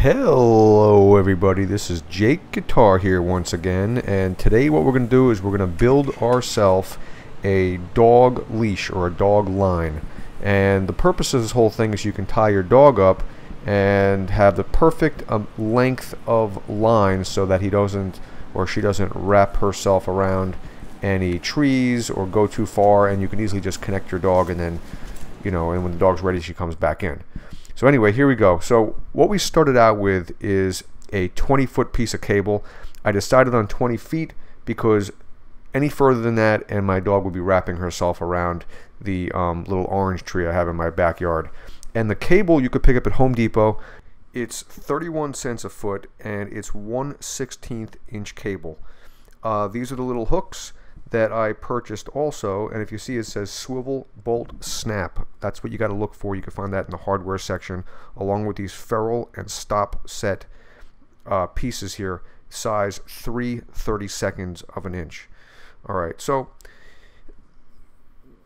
Hello everybody, this is Jake Guitar here once again, and today what we're going to do is we're going to build ourselves a dog leash or a dog line. And the purpose of this whole thing is you can tie your dog up and have the perfect length of line so that he doesn't or she doesn't wrap herself around any trees or go too far, and you can easily just connect your dog, and then and when the dog's ready she comes back in. So anyway, here we go. So what we started out with is a 20-foot piece of cable. I decided on 20 feet because any further than that and my dog would be wrapping herself around the little orange tree I have in my backyard. And the cable you could pick up at Home Depot. It's 31 cents a foot, and it's 1/16 inch cable. These are the little hooks that I purchased also, and if you see it says swivel bolt snap, that's what you got to look for. You can find that in the hardware section, along with these ferrule and stop set pieces here, size 3/32 of an inch. Alright, so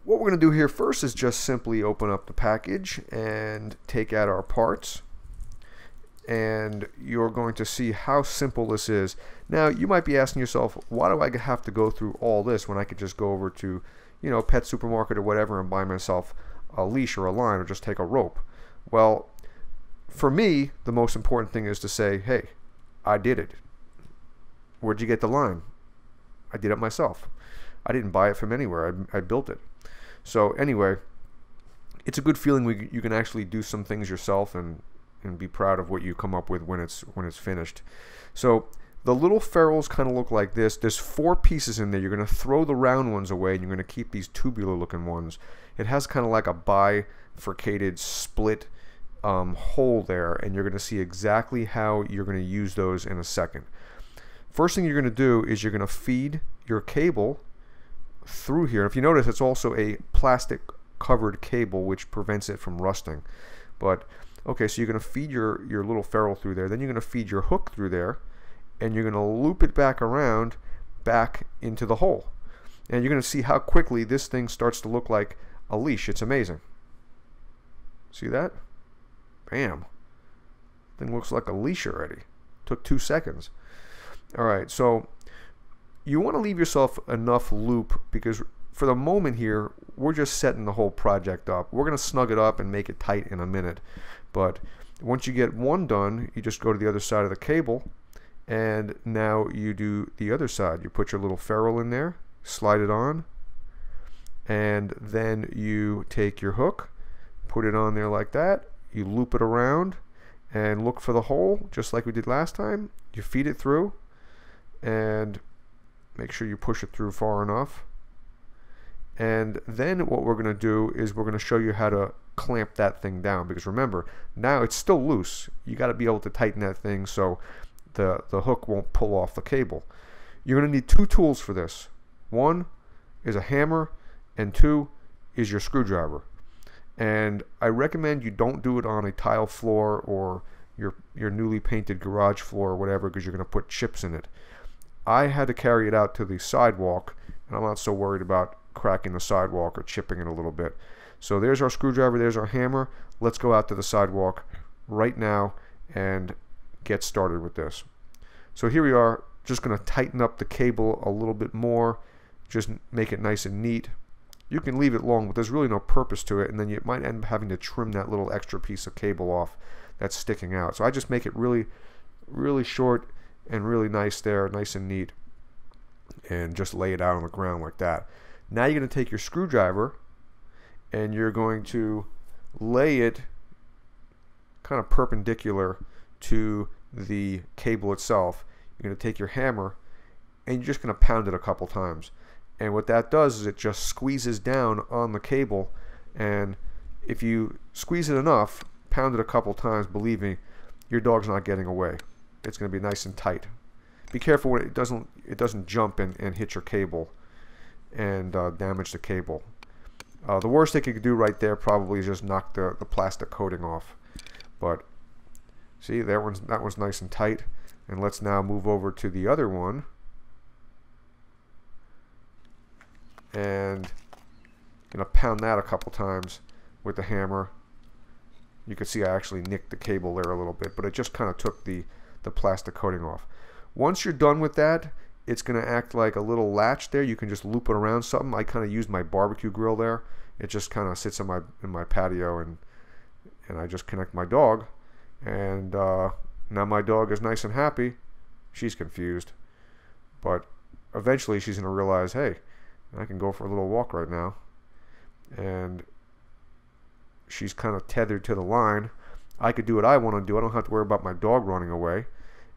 what we're going to do here first is just simply open up the package and take out our parts, and you're going to see how simple this is. Now you might be asking yourself, why do I have to go through all this when I could just go over to pet supermarket or whatever and buy myself a leash or a line or just take a rope? Well, for me the most important thing is to say, hey, I did it. Where'd you get the line? I did it myself. I didn't buy it from anywhere. I built it. So anyway, it's a good feeling when you can actually do some things yourself and be proud of what you come up with when it's finished. So the little ferrules kind of look like this. There's 4 pieces in there. You're going to throw the round ones away, and you're going to keep these tubular looking ones. It has kind of like a bifurcated split hole there, and you're going to see exactly how you're going to use those in a second. First thing you're going to do is you're going to feed your cable through here. If you notice, it's also a plastic covered cable, which prevents it from rusting. But okay, so you're going to feed your little ferrule through there, then you're going to feed your hook through there, and you're going to loop it back around back into the hole. And you're going to see how quickly this thing starts to look like a leash. It's amazing. See that? Bam. Thing looks like a leash already. Took 2 seconds. Alright, so you want to leave yourself enough loop, because for the moment here we're just setting the whole project up. We're going to snug it up and make it tight in a minute. But once you get one done, you just go to the other side of the cable, and now you do the other side. You put your little ferrule in there, slide it on, and then you take your hook, put it on there like that, you loop it around and look for the hole just like we did last time. You feed it through and make sure you push it through far enough. And then what we're going to do is we're going to show you how to clamp that thing down, because remember, now it's still loose. You got to be able to tighten that thing so the hook won't pull off the cable. You're going to need 2 tools for this. One is a hammer, and 2 is your screwdriver. And I recommend you don't do it on a tile floor or your newly painted garage floor or whatever, because you're going to put chips in it. I had to carry it out to the sidewalk, and I'm not so worried about cracking the sidewalk or chipping it a little bit. So there's our screwdriver, there's our hammer. Let's go out to the sidewalk right now and get started with this. So here we are, just going to tighten up the cable a little bit more, just make it nice and neat. You can leave it long, but there's really no purpose to it, and then you might end up having to trim that little extra piece of cable off that's sticking out. So I just make it really, really short and really nice there, nice and neat, and just lay it out on the ground like that. Now you're going to take your screwdriver and you're going to lay it kind of perpendicular to the cable itself. You're going to take your hammer and you're just going to pound it a couple times. And what that does is it just squeezes down on the cable, and if you squeeze it enough, pound it a couple times, believe me, your dog's not getting away. It's going to be nice and tight. Be careful when it doesn't jump and hit your cable and damage the cable. The worst they could do right there probably is just knock the plastic coating off. But see, that one's nice and tight. And let's now move over to the other one. And I'm going to pound that a couple times with the hammer. You can see I actually nicked the cable there a little bit, but it just kind of took the plastic coating off. Once you're done with that, it's going to act like a little latch there. You can just loop it around something. I kind of used my barbecue grill there. It just kind of sits in my patio, and I just connect my dog, and now my dog is nice and happy. She's confused, but eventually she's going to realize, hey, I can go for a little walk right now. And she's kind of tethered to the line. I could do what I want to do. I don't have to worry about my dog running away.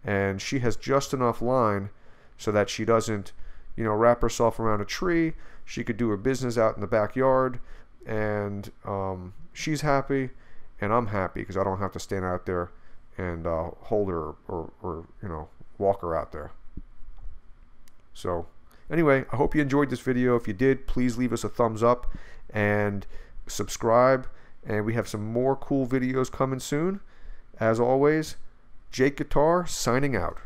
And she has just enough line so that she doesn't, wrap herself around a tree. She could do her business out in the backyard, and she's happy, and I'm happy because I don't have to stand out there and hold her or walk her out there. So anyway, I hope you enjoyed this video. If you did, please leave us a thumbs up and subscribe. And we have some more cool videos coming soon. As always, Jake Guitar signing out.